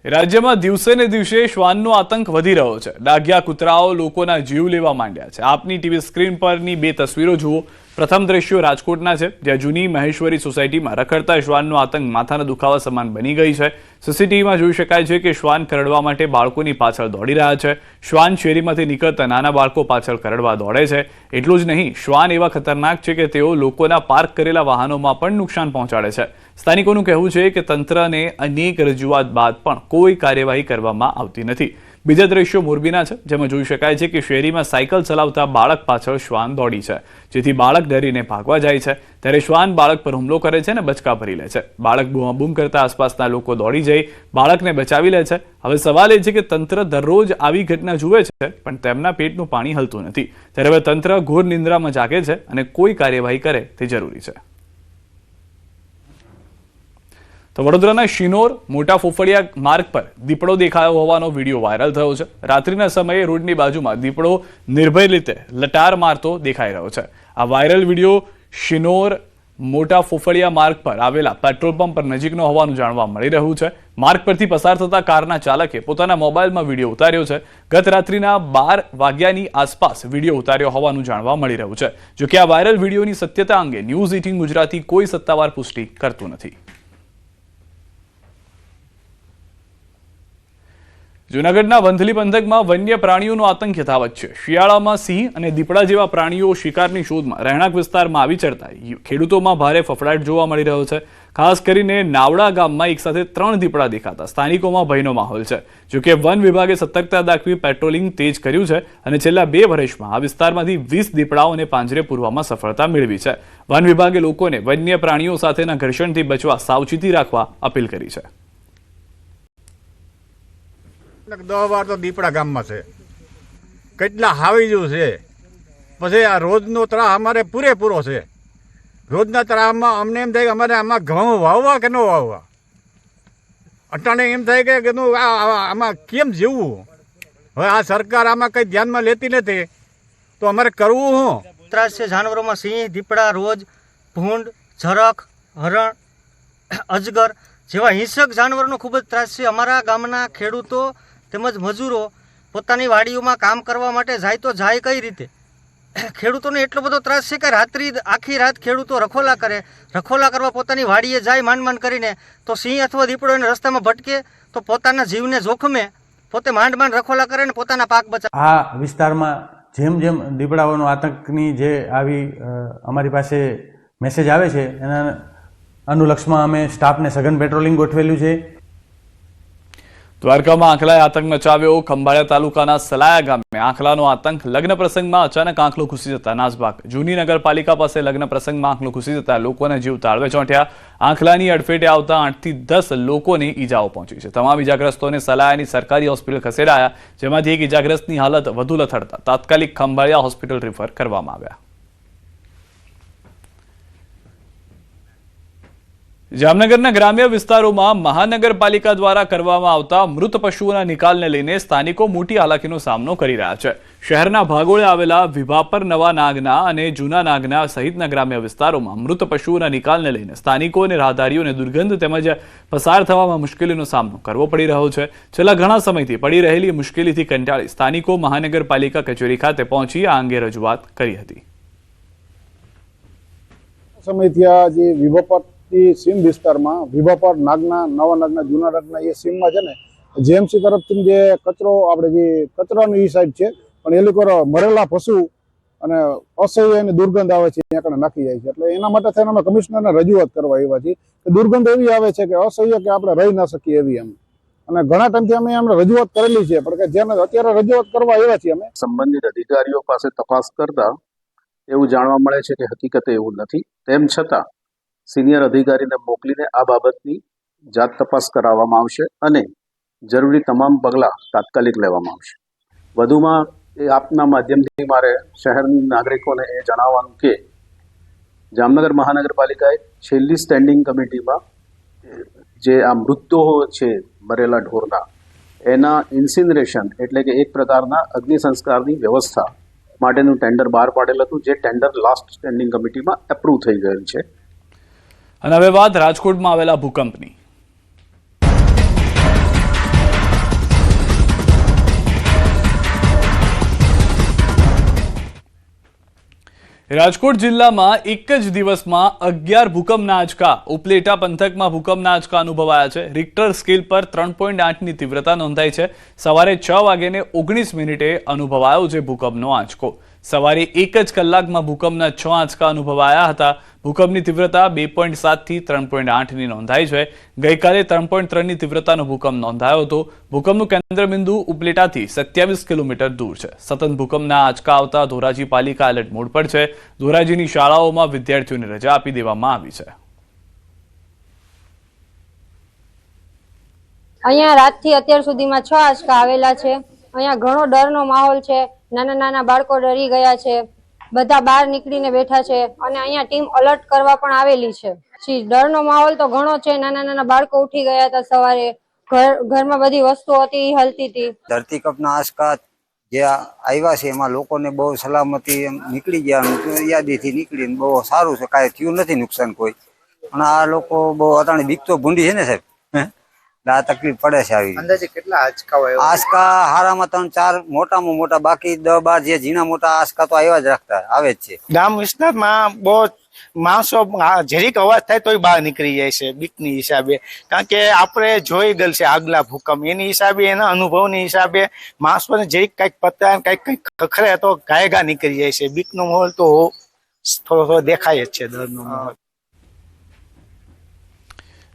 રાજ્યમાં દિવસે ને દિવસે શ્વાનનો આતંક વધી રહ્યો છે। ડાઘિયા કૂતરાઓ લોકોના જીવ લેવા માંડ્યા છે। આપની ટીવી સ્ક્રીન પરની બે તસવીરો જુઓ। પ્રથમ દ્રશ્યો રાજકોટના છે, જ્યાં જૂની મહેશ્વરી સોસાયટીમાં રખડતા શ્વાનનો આતંક માથાના દુખાવા સમાન બની ગઈ છે। સીસીટીવીમાં જોઈ શકાય છે કે શ્વાન કરડવા માટે બાળકોની પાછળ દોડી રહ્યા છે। શ્વાન શેરીમાંથી નીકળતા નાના બાળકો પાછળ કરડવા દોડે છે। એટલું જ નહીં, શ્વાન એવા ખતરનાક છે કે તેઓ લોકોના પાર્ક કરેલા વાહનોમાં પણ નુકસાન પહોંચાડે છે। સ્થાનિકોનું કહેવું છે કે તંત્રને અનેક રજૂઆત બાદ પણ કોઈ કાર્યવાહી કરવામાં આવતી નથી। બીજા દ્રશ્યો મોરબીના છે, જેમાં જોઈ શકાય છે કે શેરીમાં સાયકલ ચલાવતા બાળક પાછળ શ્વાન દોડી છે, જેથી બાળક ડરીને ભાગવા જાય છે। ત્યારે શ્વાન બાળક પર હુમલો કરે છે અને બચકા ભરી લે છે। બાળક બૂમાબૂમ કરતા આસપાસના લોકો દોડી જઈ બાળકને બચાવી લે છે। હવે સવાલ એ છે કે તંત્ર દરરોજ આવી ઘટના જુએ છે, પણ તેમના પેટનું પાણી હલતું નથી। ત્યારે હવે તંત્ર ઘોર નિંદ્રામાં જાગે છે અને કોઈ કાર્યવાહી કરે તે જરૂરી છે। તો વડોદરાના શિનોર મોટા ફોફડિયા માર્ગ પર દીપડો દેખાયો હોવાનો વિડીયો વાયરલ થયો છે। રાત્રિના સમયે રોડની બાજુમાં દીપડો નિર્ભય રીતે લટાર મારતો દેખાઈ રહ્યો છે। આ વાયરલ વિડીયો શિનોર મોટા ફોફડિયા માર્ગ પર આવેલા પેટ્રોલ પંપ પર નજીકનો હોવાનું જાણવા મળી રહ્યું છે। માર્ગ પરથી પસાર થતા કારના ચાલકે પોતાના મોબાઈલમાં વિડીયો ઉતાર્યો છે। ગત રાત્રિના 12 વાગ્યાની આસપાસ વિડીયો ઉતાર્યો હોવાનું જાણવા મળી રહ્યું છે। જો કે આ વાયરલ વિડીયોની સત્યતા અંગે ન્યૂઝ 18 ગુજરાતી કોઈ સત્તાવાર પુષ્ટિ કરતું નથી। જૂનાગઢના વંથલી પંથકમાં વન્ય પ્રાણીઓનો આતંક યથાવત છે। શિયાળામાં સિંહ અને દીપડા જેવા પ્રાણીઓ શિકારની શોધમાં રહેણાંક વિસ્તારમાં આવી ચડતા ખેડૂતોમાં ભારે ફફડાટ જોવા મળી રહ્યો છે। ખાસ કરીને નાવડા ગામમાં એક સાથે 3 દીપડા દેખાતા સ્થાનિકોમાં ભયનો માહોલ છે। જોકે વન વિભાગે સતર્કતા દાખવી પેટ્રોલિંગ તેજ કર્યું છે અને છેલ્લા 2 વર્ષમાં આ વિસ્તારમાંથી 20 દીપડાઓને પાંજરે પૂરવામાં સફળતા મેળવી છે। વન વિભાગે લોકોને વન્ય પ્રાણીઓ સાથેના ઘર્ષણથી બચવા સાવચેતી રાખવા અપીલ કરી છે। 10 વાર તો દીપડા ગામમાં છે, કેટલા હાવીજુ છે। પછી આ રોજનો ત્રાહ અમારે પૂરેપૂરો છે। રોજના ત્રાહમાં અમને એમ થાય કે અમારે આમાં ઘઉં વાવવા કે ન વાવવા। અટાણે એમ થાય કે આમાં કેમ જીવવું। હવે આ સરકાર આમાં કંઈ ધ્યાનમાં લેતી નથી, તો અમારે કરવું શું? ત્રાસ છે જાનવરોમાં સિંહ, દીપડા, રોજ, ભૂંડ, ઝરખ, હરણ, અજગર જેવા હિંસક જાનવરોનો ખૂબ જ ત્રાસ છે। અમારા ગામના ખેડૂતો તેમજ મજૂરો પોતાની વાડીઓમાં કામ કરવા માટે જાય તો જાય કઈ રીતે? ખેડૂતોને એટલો બધો ત્રાસ છે કે આખી રાત ખેડૂતો રખોલા કરવા પોતાની વાડીએ જાય માંડ કરીને, તો સિંહ અથવા દીપડો એને રસ્તામાં ભટકે તો પોતાના જીવને જોખમે પોતે માંડ રખોલા કરે ને પોતાના પાક બચાવે। આ વિસ્તારમાં જેમ જેમ દીપડાઓનો આતંકની જે આવી અમારી પાસે મેસેજ આવે છે, એના અનુલક્ષમાં અમે સ્ટાફને સઘન પેટ્રોલિંગ ગોઠવેલું છે। દ્વારકામાં આંખલાએ આતંક મચાવ્યો। ખંભાળિયા તાલુકાના સલાયા ગામે આંખલાનો આતંક। લગ્ન પ્રસંગમાં અચાનક આંખલો ઘૂસી જતા નાસભાગ। જૂની નગરપાલિકા પાસે લગ્ન પ્રસંગમાં આંખલો ઘૂસી જતા લોકોના જીવ તાળવે ચોંટ્યા। આંખલાની અડફેટે આવતા 8 થી 10 લોકોને ઈજાઓ પહોંચી છે। તમામ ઈજાગ્રસ્તોને સલાયાની સરકારી હોસ્પિટલ ખસેડાયા, જેમાંથી એક ઈજાગ્રસ્તની હાલત વધુ લથડતા તાત્કાલિક ખંભાળિયા હોસ્પિટલ રિફર કરવામાં આવ્યા। જામનગરના ગ્રામ્ય વિસ્તારોમાં મહાનગરપાલિકા દ્વારા કરવામાં આવતા મૃત પશુઓના નિકાલને લઈને સ્થાનિકો મોટી હાલાકીનો સામનો કરી રહ્યા છે। શહેરના ભાગોળે આવેલા વિભાપર, નવા નાગના અને જૂના નાગના સહિતના ગ્રામ્ય વિસ્તારોમાં મૃત પશુઓના નિકાલને લઈને સ્થાનિકો અને રાહદારીઓને દુર્ગંધ તેમજ પસાર થવામાં મુશ્કેલીનો સામનો કરવો પડી રહ્યો છે। છેલ્લા ઘણા સમયથી પડી રહેલી મુશ્કેલીથી કંટાળી સ્થાનિકો મહાનગરપાલિકા કચેરી ખાતે પહોંચી આ અંગે રજૂઆત કરી હતી। સમયથી આ જે વિભાપર સીમ વિસ્તારમાં વિભાપર, નાગના, નવા નાગના, જૂના નાગના એ સીમમાં છે ને જેએમસી તરફથી જે કચરો આપણે જે કચરાની એ સાઈડ છે, પણ એ લોકો મરેલા પશુ અને અસહ્ય અને દુર્ગંધ આવે છે ત્યાં કણે નાખી જાય છે। એટલે એના માટે થઈને અમે કમિશનરને રજૂઆત કરવા આવ્યા છીએ કે દુર્ગંધ એવી આવે છે કે અસહ્ય કે આપણે રહી ના શકીએ એવી એમ। અને ઘણા ટાઈમથી અમે એમને રજૂઆત કરેલી છે, પણ કે જેને અત્યારે રજૂઆત કરવા આવ્યા છીએ અમે। સંબંધિત અધિકારીઓ પાસે તપાસ કરતા એવું જાણવા મળે છે કે હકીકતે એવું નથી। તેમ છતાં સિનિયર અધિકારીને મોકલીને આ બાબતની જાત તપાસ કરાવવામાં આવશે અને જરૂરી તમામ પગલાં તાત્કાલિક લેવામાં આવશે। વધુમાં એ આપના માધ્યમથી મારે શહેરના નાગરિકોને એ જણાવવાનું કે જામનગર મહાનગરપાલિકાએ છેલ્લી સ્ટેન્ડિંગ કમિટીમાં જે આ મૃતદેહો છે મરેલા ઢોરના, એના ઇન્સિનરેશન એટલે કે એક પ્રકારના અગ્નિ સંસ્કારની વ્યવસ્થા માટેનું ટેન્ડર બહાર પાડેલ હતું, જે ટેન્ડર લાસ્ટ સ્ટેન્ડિંગ કમિટીમાં એપ્રૂવ થઈ ગયેલ છે। અને હવે વાત રાજકોટમાં આવેલા ભૂકંપની। રાજકોટ જિલ્લામાં એક જ દિવસમાં 11 ભૂકંપના આંચકા. ઉપલેટા પંથકમાં ભૂકંપના આંચકા અનુભવાયા છે. રિક્ટર સ્કેલ પર 3.8ની તીવ્રતા નોંધાઈ છે. સવારે 6:19 અનુભવાયો છે ભૂકંપનો આંચકો. સવારે 1 જ કલાકમાં ભૂકંપના 6 આંચકા અનુભવાયા હતા. ભૂકંપની તીવ્રતા 2.7 થી 3.8ની નોંધાઈ છે. ગઈકાલે 3.3ની તીવ્રતાનો ભૂકંપ નોંધાયો હતો. ભૂકંપનું કેન્દ્રબિંદુ ઉપલેટાથી 27 કિલોમીટર દૂર છે. સતત ભૂકંપના આંચકા આવતા ધોરાજી પાલિકા એલર્ટ મોડ પર છે. ધોરાજીની શાળાઓમાં વિદ્યાર્થીઓને રજા આપી દેવામાં આવી છે. અહીંયા રાતથી અત્યાર સુધીમાં 6 આંચકા આવેલા છે. અહીંયા ઘણો ડરનો માહોલ છે. નાના નાના બાળકો ડરી ગયા છે. બધા બહાર નીકળીને બેઠા છે અને અહીંયા ટીમ અલર્ટ કરવા પણ આવેલી છે. ડરનો માહોલ તો ઘણો છે. નાના નાના બાળકો ઉઠી ગયા હતા સવારે. ઘરમાં બધી વસ્તુઓ હતી હલતી હતી. ધરતીકંપના આંચકા જે આવ્યા છે એમાં લોકોને બહુ સલામતી નીકળી ગયા, યાદીથી નીકળીને બહુ સારું છે. કાંઈ થયું નથી નુકસાન કોઈ. પણ આ લોકો બહુ અટાણી બીક તો ભૂંડી છે ને સાહેબ, આ તકલીફ પડે છે. આવી અંદાજે કેટલા આંચકા હારામાં 3-4 મોટામાં મોટા, બાકી 10-12 જે ઝીણા મોટા આંચકા તો આવ્યા જ રાખતા આવે જ છે. ગામ વિસ્તારમાં બહુ માણસો જરીક અવાજ થાય તોય બહાર નીકળી જાય છે બીકની હિસાબે, કારણ કે આપણે જોઈ ગયેલ છે આગલા ભૂકંપ. એની હિસાબે, એના અનુભવની હિસાબે માણસોને જરીક કંઈક પતા કંઈક ખખરે તો ગાયગા નીકળી જાય છે. બીકનો માહોલ તો થોડો દેખાય જ છે, ડરનો માહોલ.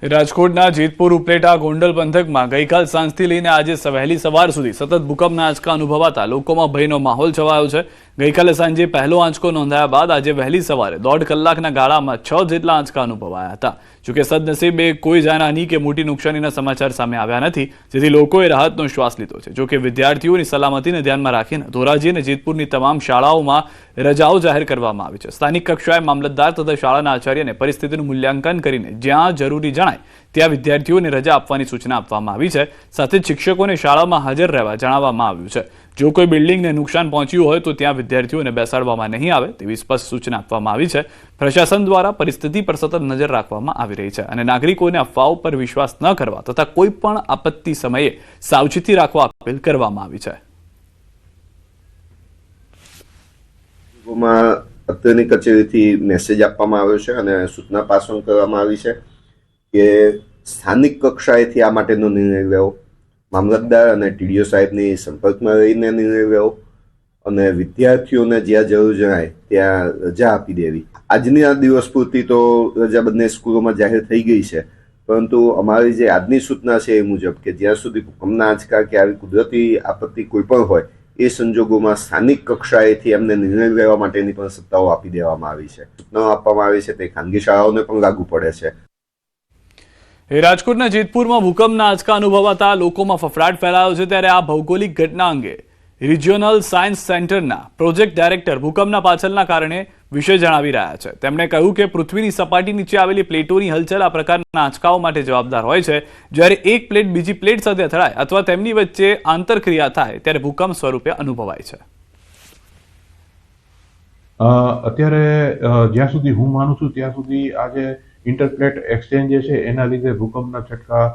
રાજકોટના જેતપુર, ઉપલેટા, ગોંડલ પંથકમાં ગઈકાલ સાંજથી લઈને આજે વહેલી સવાર સુધી સતત ભૂકંપના આંચકા અનુભવાતા લોકોમાં ભયનો માહોલ છવાયો છે. ગઈકાલે સાંજે પહેલો આંચકો નોંધાયા બાદ આજે વહેલી સવારે 1.5 કલાકના ગાળામાં 6 જેટલા આંચકા અનુભવાયા હતા. જોકે સદનસીબે કોઈ જાનહાની કે મોટી નુકસાનીના સમાચાર સામે આવ્યા નથી, જેથી લોકોએ રાહતનો શ્વાસ લીધો છે. જોકે વિદ્યાર્થીઓની સલામતીને ધ્યાનમાં રાખીને ધોરાજી અને જેતપુરની તમામ શાળાઓમાં રજાઓ જાહેર કરવામાં આવી છે. સ્થાનિક કક્ષાએ મામલતદાર તથા શાળાના આચાર્યને પરિસ્થિતિનું મૂલ્યાંકન કરીને જ્યાં જરૂરી જણાય ત્યાં વિદ્યાર્થીઓને રજા આપવાની સૂચના આપવામાં આવી છે. સાથે જ શિક્ષકોને શાળામાં હાજર રહેવા જણાવવામાં આવ્યું છે. જો કોઈ બિલ્ડિંગને નુકસાન પહોંચ્યું હોય તો ત્યાં વિદ્યાર્થીઓને બેસાડવામાં નહીં આવે તેવી સ્પષ્ટ સૂચના આપવામાં આવી છે. પ્રશાસન દ્વારા પરિસ્થિતિ પર સતત નજર રાખવામાં આવી રહી છે અને નાગરિકોને અફવાઓ પર વિશ્વાસ ન કરવા તથા કોઈ પણ આપત્તિ સમયે સાવચેતી રાખવા અપીલ કરવામાં આવી છે. અત્યારની કચેરીથી મેસેજ આપવામાં આવ્યો છે અને સૂચના પાસ કરવામાં આવી છે કે સ્થાનિક કક્ષાએથી આ માટેનો નિર્ણય લેવો, મામલતદાર અને ટીડીઓ સાહેબની સંપર્કમાં રહીને નિર્ણય લેવો અને વિદ્યાર્થીઓને જ્યાં જરૂર જણાય ત્યાં રજા આપી દેવી. આજની આ દિવસ પૂરતી તો રજા બંને સ્કૂલોમાં જાહેર થઈ ગઈ છે, પરંતુ અમારી જે આજની સૂચના છે એ મુજબ કે જ્યાં સુધી ભૂકંપના આંચકા કે આવી કુદરતી આપત્તિ કોઈ પણ હોય એ સંજોગોમાં સ્થાનિક કક્ષાએથી એમને નિર્ણય લેવા માટેની પણ સત્તાઓ આપી દેવામાં આવી છે. સૂચનાઓ આપવામાં આવી છે તે ખાનગી શાળાઓને પણ લાગુ પડે છે. રાજકોટના જેતપુરમાં ભૂકંપના આંચકા અનુભવાતા લોકોમાં ફફડાટ ફેલાયો છે. ત્યારે આ ભૌગોલિક ઘટના અંગે રિજિયોનલ સાયન્સ સેન્ટરના પ્રોજેક્ટ ડાયરેક્ટર ભૂકંપના પાછળના કારણે વિશે જણાવી રહ્યા છે. તેમણે કહ્યું કે પૃથ્વીની સપાટી નીચે આવેલી પ્લેટોની હલચલ આ પ્રકારના આંચકાઓ માટે જવાબદાર હોય છે. જ્યારે એક પ્લેટ બીજી પ્લેટ સાથે અથડાય અથવા તેમની વચ્ચે આંતરક્રિયા થાય ત્યારે ભૂકંપ સ્વરૂપે અનુભવાય છે. અત્યારે જ્યાં સુધી હું માનું છું ત્યાં સુધી આજે ઇન્ટરપ્લેટ એક્સચેન્જ જે છે એના લીધે ભૂકંપના ઝટકા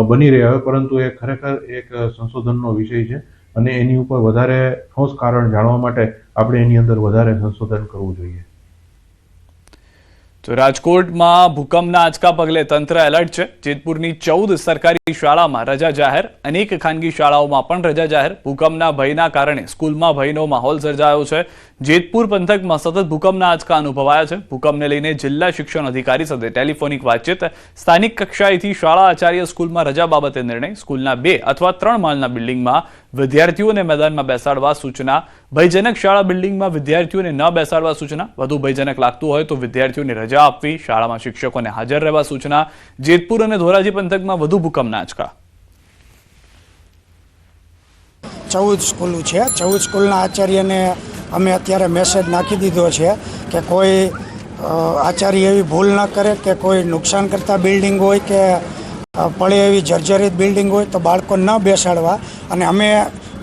બની રહ્યા હોય, પરંતુ એ ખરેખર એક સંશોધનનો વિષય છે અને એની ઉપર વધારે ઠોસ કારણ જાણવા માટે આપણે એની અંદર વધારે સંશોધન કરવું જોઈએ. તો રાજકોટમાં ભૂકંપના આંચકા પગલે તંત્ર એલર્ટ છે. જેતપુરની 14 સરકારી શાળામાં રજા જાહેર, અનેક ખાનગી શાળાઓમાં પણ રજા જાહેર. ભૂકંપના ભયના કારણે સ્કૂલમાં ભયનો માહોલ સર્જાયો છે. જેતપુર પંથકમાં સતત ભૂકંપના આંચકા અનુભવાયા છે. ભૂકંપને લઈને જિલ્લા શિક્ષણ અધિકારી સાથે ટેલિફોનિક વાતચીત. સ્થાનિક કક્ષાએથી શાળા આચાર્ય સ્કૂલમાં રજા બાબતે નિર્ણય. સ્કૂલના 2 અથવા 3 માળના બિલ્ડિંગમાં વિદ્યાર્થીઓને મેદાનમાં બેસાડવા સૂચના. ભયજનક શાળા બિલ્ડિંગમાં વિદ્યાર્થીઓને ન બેસાડવા સૂચના. વધુ ભયજનક લાગતું હોય તો વિદ્યાર્થીઓને રજા આપવી. શાળામાં શિક્ષકોને હાજર રહેવા સૂચના. જેતપુર અને ધોરાજી પંથકમાં વધુ ભૂકંપના આંચકા. 14 સ્કૂલો છે. 14 સ્કૂલના આચાર્યને અમે અત્યારે મેસેજ નાખી દીધો છે કે કોઈ આચાર્ય એવી ભૂલ ન કરે કે કોઈ નુકસાન કરતા બિલ્ડિંગ હોય કે પડે એવી જર્જરિત બિલ્ડિંગ હોય તો બાળકો ન બેસાડવા. અને અમે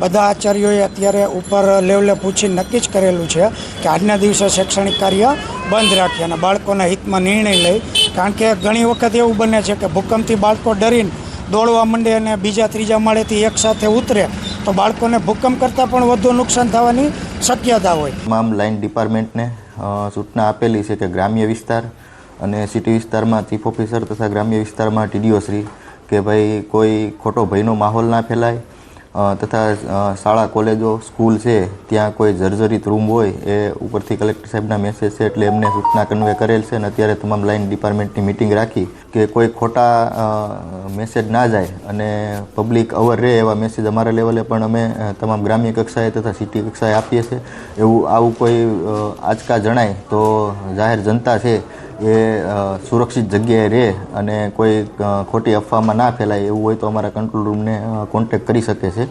બધા આચાર્યોએ અત્યારે ઉપર લેવલે પૂછીને નક્કી જ કરેલું છે કે આજના દિવસે શૈક્ષણિક કાર્ય બંધ રાખીએ અને બાળકોના હિતમાં નિર્ણય લઈ. કારણ કે ઘણી વખત એવું બને છે કે ભૂકંપથી બાળકો ડરીને દોડવા માંડે અને બીજા ત્રીજા માળેથી એકસાથે ઉતરે તો બાળકોને ભૂકંપ કરતાં પણ વધુ નુકસાન થવાની શક્યતા હોય. તમામ લાઇન ડિપાર્ટમેન્ટને સૂચના આપેલી છે કે ગ્રામ્ય વિસ્તાર અને સિટી વિસ્તારમાં ચીફ ઓફિસર તથા ગ્રામ્ય વિસ્તારમાં ટીડીઓ શ્રી કે ભાઈ કોઈ ખોટો ભયનો માહોલ ના ફેલાય તથા શાળા કોલેજો સ્કૂલ છે ત્યાં કોઈ જર્જરિત રૂમ હોય એ ઉપરથી કલેક્ટર સાહેબના મેસેજ છે એટલે એમને સૂચના કન્વે કરેલ છે અને અત્યારે તમામ લાઇન ડિપાર્ટમેન્ટની મિટિંગ રાખી કે કોઈ ખોટા મેસેજ ના જાય અને પબ્લિક અવર રહે એવા મેસેજ અમારા લેવલે પણ અમે તમામ ગ્રામ્ય કક્ષાએ તથા સિટી કક્ષાએ આપીએ છીએ. આવું કોઈ આંચકા જણાય તો જાહેર જનતા છે એ સુરક્ષિત જગ્યાએ રહે અને કોઈ ખોટી અફવામાં ના ફેલાય એવું હોય તો અમારા કંટ્રોલ રૂમને કોન્ટેક્ટ કરી શકે છે.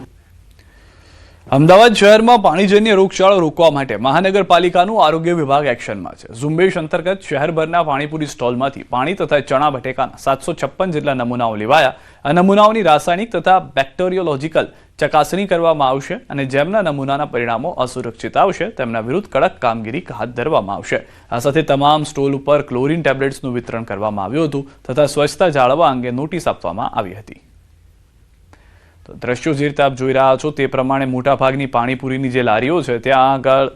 અમદાવાદ શહેરમાં પાણીજન્ય રોગચાળો રોકવા માટે મહાનગરપાલિકાનું આરોગ્ય વિભાગ એક્શનમાં છે. ઝુંબેશ અંતર્ગત શહેરભરના પાણીપુરી સ્ટોલમાંથી પાણી તથા ચણા બટેકાના 756 જેટલા નમૂનાઓ લેવાયા. આ નમૂનાઓની રાસાયણિક તથા બેક્ટેરિયોલોજીકલ ચકાસણી કરવામાં આવશે અને જેમના નમૂનાના પરિણામો અસુરક્ષિત આવશે તેમના વિરુદ્ધ કડક કામગીરી હાથ ધરવામાં આવશે. આ સાથે તમામ સ્ટોલ ઉપર ક્લોરીન ટેબ્લેટ્સનું વિતરણ કરવામાં આવ્યું હતું તથા સ્વચ્છતા જાળવવા અંગે નોટિસ આપવામાં આવી હતી. તો દ્રશ્યો જે રીતે આપ જોઈ રહ્યા છો તે પ્રમાણે મોટાભાગની પાણીપુરીની જે લારીઓ છે ત્યાં આગળ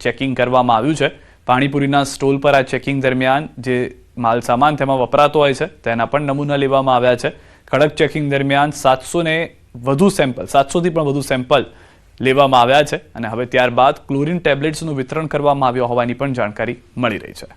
ચેકિંગ કરવામાં આવ્યું છે. પાણીપુરીના સ્ટોલ પર આ ચેકિંગ દરમિયાન જે માલ સામાન તેમાં વપરાતો હોય છે તેના પણ નમૂના લેવામાં આવ્યા છે. કડક ચેકિંગ દરમિયાન 700થી પણ વધુ સેમ્પલ લેવામાં આવ્યા છે અને હવે ત્યારબાદ ક્લોરીન ટેબ્લેટ્સનું વિતરણ કરવામાં આવ્યું હોવાની પણ જાણકારી મળી રહી છે.